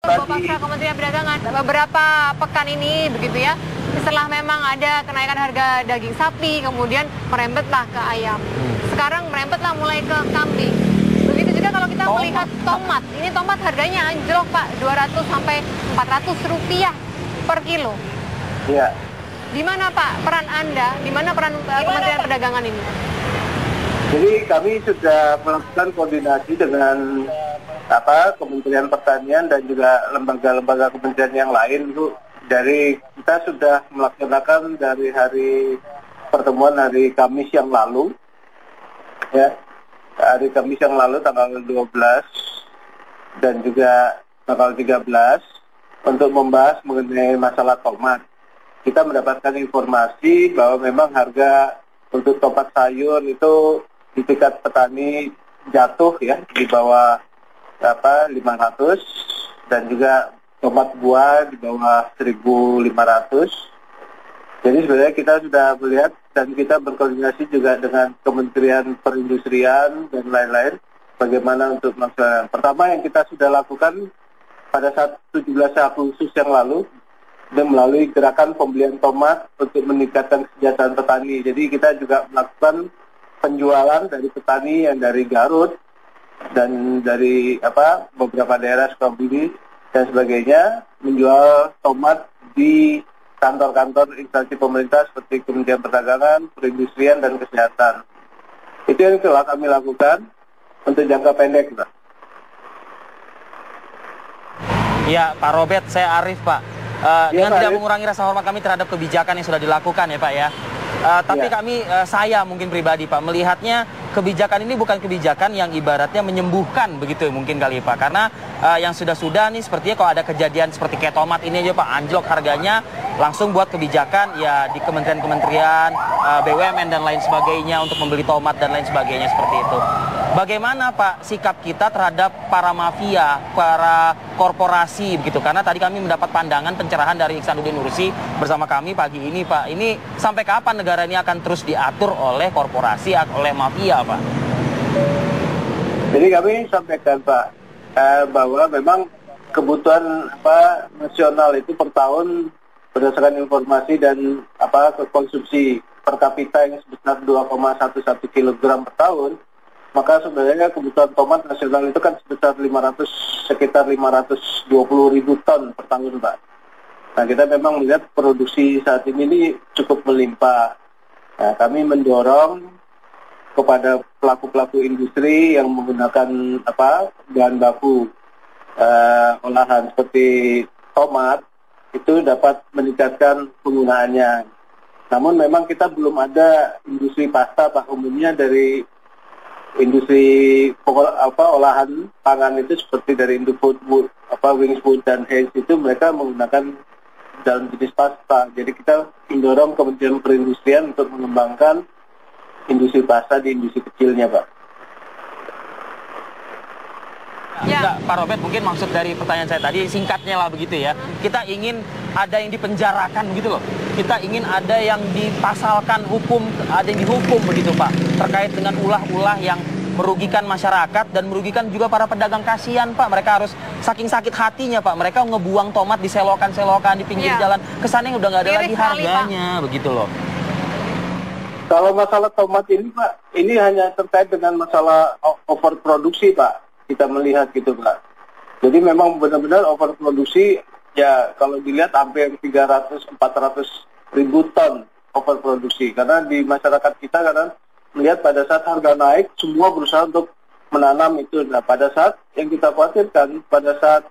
Bapak Kementerian Perdagangan, beberapa pekan ini begitu ya, setelah memang ada kenaikan harga daging sapi, kemudian merembetlah ke ayam. Sekarang merembetlah mulai ke kambing. Begitu juga kalau kita melihat tomat. Ini tomat harganya anjlok Pak, 200 sampai 400 rupiah per kilo. Iya. Di mana Pak peran Anda? Di mana peran Kementerian Perdagangan ini? Jadi kami sudah melakukan koordinasi dengan Kementerian Pertanian dan juga lembaga-lembaga kementerian yang lain, Bu. Kita sudah melaksanakan dari pertemuan hari Kamis yang lalu, ya. Hari Kamis yang lalu tanggal 12 dan juga tanggal 13 untuk membahas mengenai masalah tomat. Kita mendapatkan informasi bahwa memang harga untuk tomat sayur itu di tingkat petani jatuh ya di bawah 500 dan juga tomat buah di bawah 1.500. Jadi sebenarnya kita sudah melihat dan kita berkoordinasi juga dengan Kementerian Perindustrian dan lain-lain bagaimana untuk melaksanakan. Pertama yang kita sudah lakukan pada saat 17 Agustus yang lalu dan melalui gerakan pembelian tomat untuk meningkatkan kesejahteraan petani. Jadi kita juga melakukan penjualan dari petani yang dari Garut dan dari beberapa daerah Sukabumi dan sebagainya, menjual tomat di kantor-kantor instansi pemerintah seperti Kementerian Perdagangan, Perindustrian, dan Kesehatan. Itu yang telah kami lakukan untuk jangka pendek, Pak. Ya, Pak Robert, saya Arif, Pak. Dengan Pak tidak Arif. mengurangi rasa hormat kami terhadap kebijakan yang sudah dilakukan ya, Pak ya. Tapi saya mungkin pribadi, Pak, melihatnya kebijakan ini bukan kebijakan yang ibaratnya menyembuhkan begitu mungkin kali, Pak. Karena yang sudah-sudah nih sepertinya kalau ada kejadian seperti kayak tomat ini aja, Pak, anjlok harganya, langsung buat kebijakan ya di kementerian-kementerian, BUMN dan lain sebagainya untuk membeli tomat dan lain sebagainya seperti itu. Bagaimana Pak sikap kita terhadap para mafia, para korporasi begitu? Karena tadi kami mendapat pandangan pencerahan dari Iksanuddin Nursi bersama kami pagi ini, Pak. Ini sampai kapan negara ini akan terus diatur oleh korporasi, oleh mafia, Pak? Jadi kami sampaikan, Pak, bahwa memang kebutuhan nasional itu per tahun berdasarkan informasi dan konsumsi per kapita yang sebesar 2,11 kg per tahun. Maka sebenarnya kebutuhan tomat nasional itu kan sebesar sekitar 520.000 ton per tahun, Pak. Nah, kita memang melihat produksi saat ini cukup melimpah. Nah, kami mendorong kepada pelaku-pelaku industri yang menggunakan bahan baku olahan seperti tomat itu dapat meningkatkan penggunaannya. Namun memang kita belum ada industri pasta, Pak. Umumnya dari industri olahan pangan itu seperti dari Indofood, Wings Food dan Heinz itu mereka menggunakan dalam jenis pasta. Jadi kita mendorong Kementerian Perindustrian untuk mengembangkan industri pasta di industri kecilnya, Pak. Ya. Pak Robert, mungkin maksud dari pertanyaan saya tadi singkatnya lah begitu ya. Kita ingin ada yang dipenjarakan begitu loh. Kita ingin ada yang dipasalkan hukum, ada yang dihukum begitu, Pak. Terkait dengan ulah-ulah yang merugikan masyarakat dan merugikan juga para pedagang. Kasihan, Pak. Mereka harus saking sakit hatinya, Pak. Mereka ngebuang tomat di selokan-selokan di pinggir jalan. Kesannya udah nggak ada lagi harganya, begitu loh. Kalau masalah tomat ini, Pak, ini hanya terkait dengan masalah overproduksi, Pak. Kita melihat gitu, Pak. Jadi memang benar-benar overproduksi, ya kalau dilihat hampir 300-400 ribu ton overproduksi. Karena di masyarakat kita kadang melihat pada saat harga naik, semua berusaha untuk menanam itu. Nah, pada saat yang kita khawatirkan, pada saat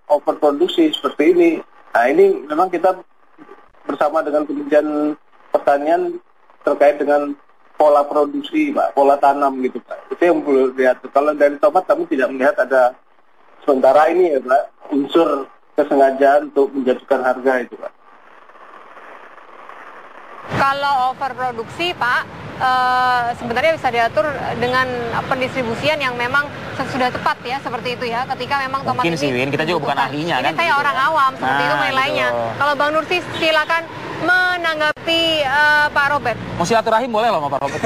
overproduksi seperti ini, nah ini memang kita bersama dengan Kementerian Pertanian terkait dengan pola produksi, Pak, pola tanam gitu, Pak. Itu yang perlu dilihat. Kalau dari tomat kami tidak melihat ada sementara ini ya, Pak, unsur kesengajaan untuk menjatuhkan harga itu, Pak. Kalau overproduksi, Pak, sebenarnya bisa diatur dengan pendistribusian yang memang sudah tepat ya, seperti itu ya. Ketika memang tomat mungkin ini... Mungkin sih, kita juga bukan ahlinya ini kan. Ini saya orang awam, seperti itu menilainya. Kalau Bang Nursi, silakan menanggapi Pak Robert. Mau silaturahim boleh loh sama Pak Robert.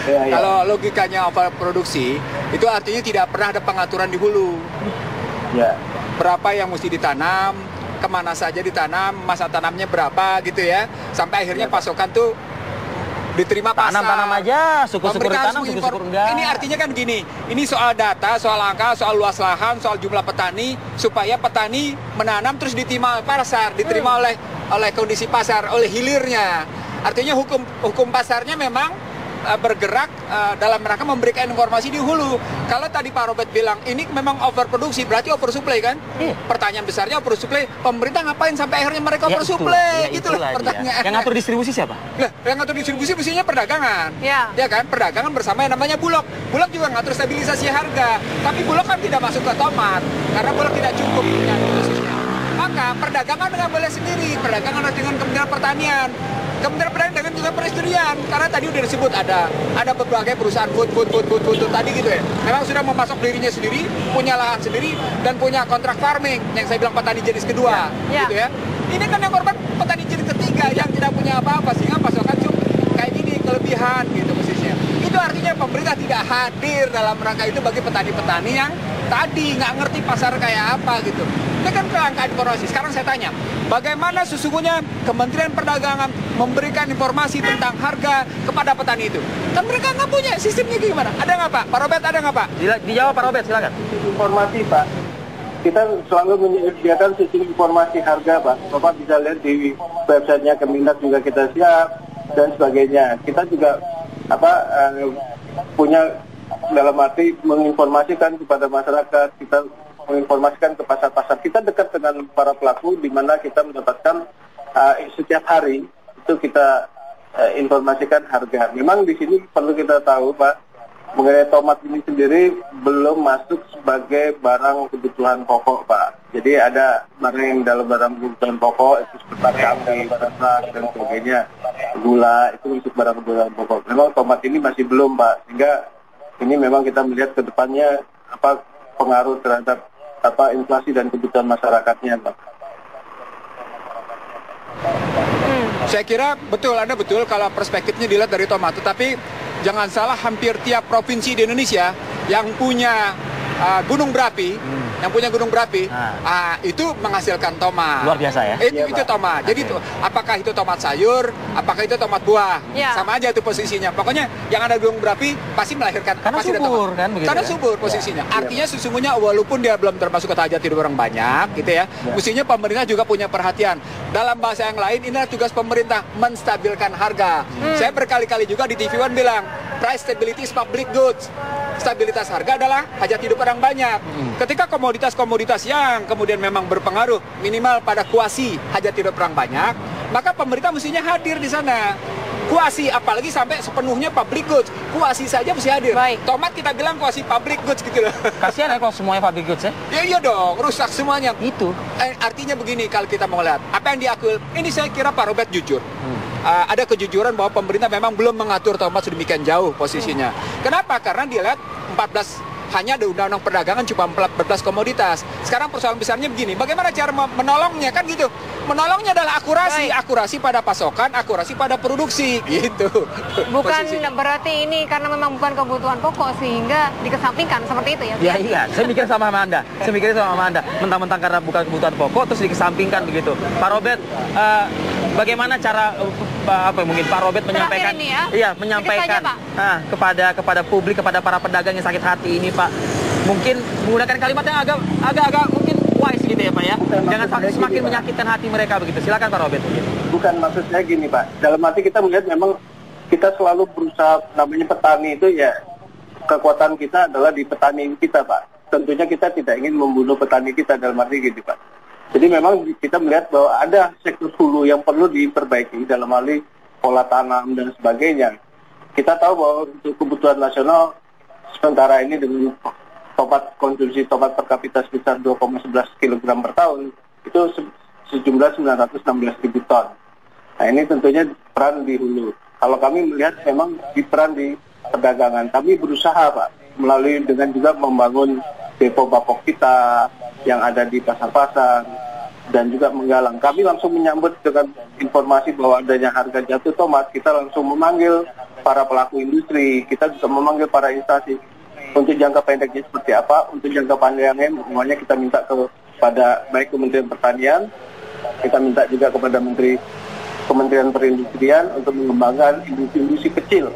Kalau logikanya overproduksi, itu artinya tidak pernah ada pengaturan di hulu. Ya. Berapa yang mesti ditanam, kemana saja ditanam, masa tanamnya berapa gitu ya. Sampai akhirnya pasokan tuh diterima pasar. Tanam aja, syukur-syukur Pemerintah ditanam, harus syukur-syukur enggak. Ini artinya kan gini, ini soal data, soal angka, soal luas lahan, soal jumlah petani, supaya petani menanam terus diterima pasar, diterima oleh kondisi pasar, oleh hilirnya. Artinya hukum pasarnya memang bergerak dalam rangka memberikan informasi di hulu. Kalau tadi Pak Robert bilang ini memang overproduksi, berarti oversupply kan? Pertanyaan besarnya oversupply, pemerintah ngapain sampai akhirnya mereka oversupply? Itulah pertanyaan. Yang ngatur distribusi siapa? Nah, yang ngatur distribusi mestinya perdagangan. Ya kan? Perdagangan bersama yang namanya Bulog. Bulog juga ngatur stabilisasi harga. Tapi Bulog kan tidak masuk ke tomat karena Bulog tidak cukup punya khususnya. Maka perdagangan dengan boleh sendiri, perdagangan dengan Kementerian Pertanian. Kementerian Pertanian dengan juga perindustrian, karena tadi udah disebut ada berbagai perusahaan food tadi gitu ya. Memang sudah memasok dirinya sendiri, punya lahan sendiri dan punya kontrak farming yang saya bilang petani jenis kedua, gitu ya. Ini kan yang korban petani jenis ketiga yang tidak punya apa-apa sehingga pasokan cuma kayak gini kelebihan gitu posisinya. Itu artinya pemerintah tidak hadir dalam rangka itu bagi petani-petani yang tadi nggak ngerti pasar kayak apa gitu. Ini kan kelangkaan informasi. Sekarang saya tanya, bagaimana sesungguhnya Kementerian Perdagangan memberikan informasi tentang harga kepada petani itu? Kan mereka nggak punya sistemnya gimana? Ada nggak Pak? Pak Robert ada nggak Pak? Dijawab Pak Robert, silakan. Informasi Pak, kita selalu menyediakan sistem informasi harga Pak. Bapak bisa lihat di websitenya Kemendak juga kita siap dan sebagainya. Kita juga punya dalam arti menginformasikan kepada masyarakat, kita menginformasikan ke pasar-pasar. Kita dekat dengan para pelaku di mana kita mendapatkan setiap hari itu kita informasikan harga. Memang di sini perlu kita tahu Pak, mengenai tomat ini sendiri belum masuk sebagai barang kebutuhan pokok Pak. Jadi ada barang yang dalam barang kebutuhan pokok itu seperti kambing, beras dan sebagainya, gula itu masuk barang kebutuhan pokok. Memang tomat ini masih belum Pak, sehingga ini memang kita melihat ke depannya pengaruh terhadap inflasi dan kebutuhan masyarakatnya, Pak. Saya kira Anda betul kalau perspektifnya dilihat dari tomat. Tetapi jangan salah, hampir tiap provinsi di Indonesia yang punya gunung berapi, itu menghasilkan tomat. Luar biasa ya? Itu tomat. Jadi apakah itu tomat sayur, apakah itu tomat buah, sama aja itu posisinya. Pokoknya yang ada gunung berapi pasti melahirkan. Karena pasti subur kan begitu. Karena subur posisinya. Artinya sesungguhnya walaupun dia belum termasuk ke hajat hidup orang banyak, gitu ya. Mestinya pemerintah juga punya perhatian. Dalam bahasa yang lain, inilah tugas pemerintah menstabilkan harga. Saya berkali-kali juga di TV One bilang, price stability is public goods. Stabilitas harga adalah hajat hidup orang banyak. Ketika komoditas-komoditas yang kemudian memang berpengaruh minimal pada kuasi hajat hidup orang banyak, maka pemerintah mestinya hadir di sana. Kuasi, apalagi sampai sepenuhnya public goods. Kuasi saja mesti hadir. Baik. Tomat kita bilang kuasi public goods gitu loh. Kasihan ya kalau semuanya public goods ya? Iya dong, rusak semuanya. Itu. Artinya begini, kalau kita mau lihat apa yang diakui, ini saya kira Pak Robert jujur. Ada kejujuran bahwa pemerintah memang belum mengatur tomat sedemikian jauh posisinya. Kenapa? Karena dia lihat 14 hanya ada undang-undang perdagangan cuma 14 komoditas. Sekarang persoalan besarnya begini, bagaimana cara menolongnya kan gitu. Menolongnya adalah akurasi pada pasokan, akurasi pada produksi gitu. Bukan berarti ini karena memang bukan kebutuhan pokok sehingga dikesampingkan seperti itu ya? Iya, saya mikir sama Anda. Mentang-mentang karena bukan kebutuhan pokok terus dikesampingkan begitu. Pak Robert, bagaimana cara mungkin Pak Robert menyampaikan ini ya? Menyampaikan kepada publik, kepada para pedagang yang sakit hati ini Pak, mungkin menggunakan kalimat yang agak mungkin wise gitu ya Pak ya, jangan semakin menyakitkan hati mereka begitu. Silakan Pak Robert mungkin. Bukan, maksud saya gini Pak, dalam arti kita melihat memang kita selalu berusaha, namanya petani itu ya kekuatan kita adalah di petani kita Pak. Tentunya kita tidak ingin membunuh petani kita dalam arti gitu Pak. Jadi memang kita melihat bahwa ada sektor hulu yang perlu diperbaiki dalam hal pola tanam dan sebagainya. Kita tahu bahwa untuk kebutuhan nasional sementara ini dengan konsumsi tomat per kapita sebesar 2,11 kg per tahun itu sejumlah 916.000 ton. Nah ini tentunya peran di hulu. Kalau kami melihat memang di peran di perdagangan, kami berusaha Pak melalui dengan juga membangun depo bapok kita yang ada di pasar-pasar dan juga menggalang. Kami langsung menyambut dengan informasi bahwa adanya harga jatuh tomat, kita langsung memanggil para pelaku industri, kita juga memanggil para instansi Untuk jangka pendeknya seperti apa, untuk jangka panjangnya semuanya kita minta kepada baik Kementerian Pertanian, kita minta juga kepada Kementerian Perindustrian untuk mengembangkan industri-industri kecil,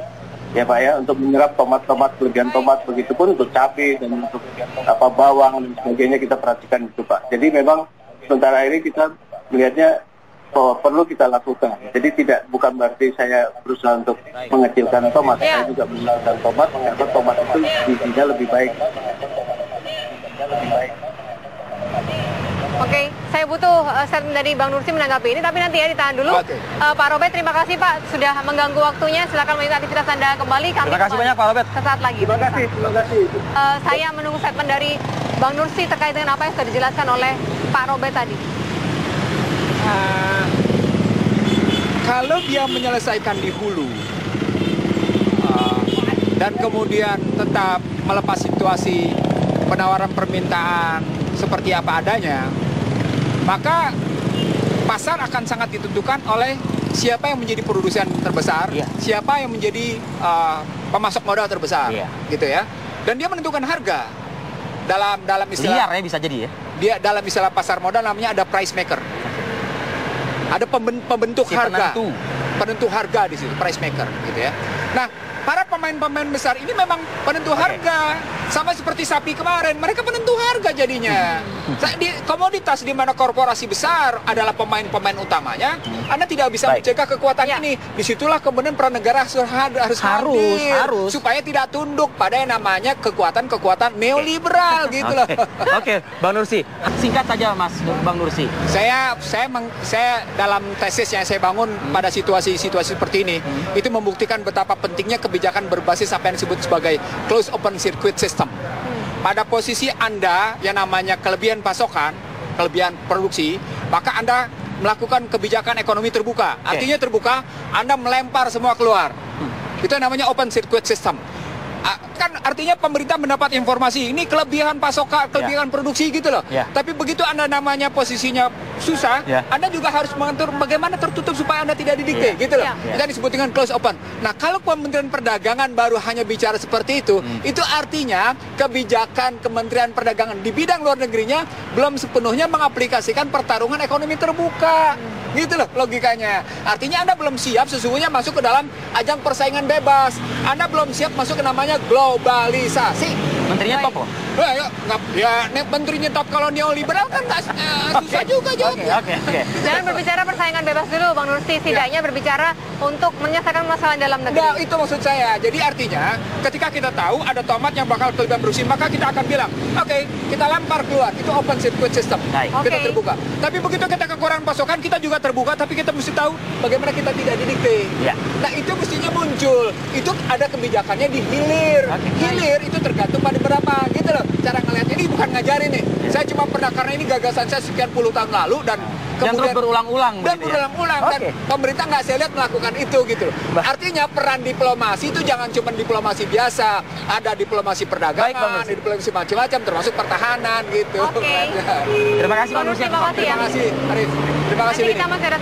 ya Pak ya, untuk menyerap tomat-tomat, kelebihan tomat, begitupun untuk cabai dan untuk bawang dan sebagainya kita perhatikan itu Pak. Jadi memang sementara ini kita melihatnya perlu kita lakukan. Jadi bukan berarti saya berusaha untuk mengecilkan tomat. Saya juga menggunakan tomat, karena tomat itu gizinya lebih baik. Oke, saya butuh statement dari Bang Nursi menanggapi ini, tapi nanti ya ditahan dulu. Pak Robert, terima kasih Pak sudah mengganggu waktunya. Silakan melanjutkan aktivitas Anda kembali. Terima kasih banyak Pak Robert. Sesaat lagi. Terima kasih. Saya menunggu statement dari Bang Nursi terkait dengan apa yang sudah dijelaskan oleh Pak Robert tadi. Kalau dia menyelesaikan di hulu dan kemudian tetap melepas situasi penawaran permintaan seperti apa adanya, maka pasar akan sangat ditentukan oleh siapa yang menjadi produsen terbesar, siapa yang menjadi pemasok modal terbesar, gitu ya. Dan dia menentukan harga dalam istilah liar ya bisa jadi ya. Dia dalam istilah pasar modal namanya ada price maker. Ada pembentuk harga, penentu harga di situ, price maker, gitu ya. Nah, para pemain-pemain besar ini memang penentu harga, sama seperti sapi kemarin, mereka penentu harga jadinya. Di komoditas di mana korporasi besar adalah pemain-pemain utamanya, Anda tidak bisa mencegah kekuatan ini. Disitulah kemudian peran negara harus hadir, supaya tidak tunduk pada yang namanya kekuatan-kekuatan neoliberal, gitu loh. Oke, Bang Nursi, singkat saja Mas Bang Nursi. Saya dalam tesis yang saya bangun pada situasi-situasi seperti ini, itu membuktikan betapa pentingnya kebijakan berbasis apa yang disebut sebagai closed open circuit system. Pada posisi Anda yang namanya kelebihan pasokan, kelebihan produksi, maka Anda melakukan kebijakan ekonomi terbuka. Artinya terbuka, Anda melempar semua keluar. Itu yang namanya open circuit system. Kan artinya pemerintah mendapat informasi ini kelebihan pasokan, kelebihan produksi gitu loh. Tapi begitu Anda namanya posisinya susah, Anda juga harus mengatur bagaimana tertutup supaya Anda tidak didikte gitu loh. Itu disebut dengan close open. Nah, kalau Kementerian Perdagangan baru hanya bicara seperti itu artinya kebijakan Kementerian Perdagangan di bidang luar negerinya belum sepenuhnya mengaplikasikan pertarungan ekonomi terbuka. Gitu loh logikanya. Artinya Anda belum siap sesungguhnya masuk ke dalam ajang persaingan bebas. Anda belum siap masuk ke namanya globalisasi. Menterinya top loh. Menterinya top kalau neoliberal kan susah juga jawabnya. Oke. Jangan berbicara persaingan bebas dulu Bang Nursi, setidaknya berbicara untuk menyelesaikan masalah dalam negeri. Nah, itu maksud saya. Jadi artinya ketika kita tahu ada tomat yang bakal kelebihan produksi, maka kita akan bilang, oke, kita lempar keluar. Itu open circuit system. Kita terbuka. Tapi begitu kita kekurangan pasokan, kita juga terbuka, tapi kita mesti tahu bagaimana kita tidak didikte. Nah, itu mestinya muncul. Itu ada kebijakannya di hilir. Hilir itu tergantung pada berapa, gitu loh. Cara ngelihat ini bukan ngajarin nih. Saya cuma pernah, karena ini gagasan saya sekian puluh tahun lalu dan kemudian terus berulang-ulang. Dan berulang-ulang dan pemerintah nggak saya lihat melakukan itu gitu loh. Artinya peran diplomasi itu jangan cuma diplomasi biasa. Ada diplomasi perdagangan, diplomasi macam-macam termasuk pertahanan gitu. Oke. Terima kasih Bang Nursi. Terima kasih Arif. Terima kasih Lini.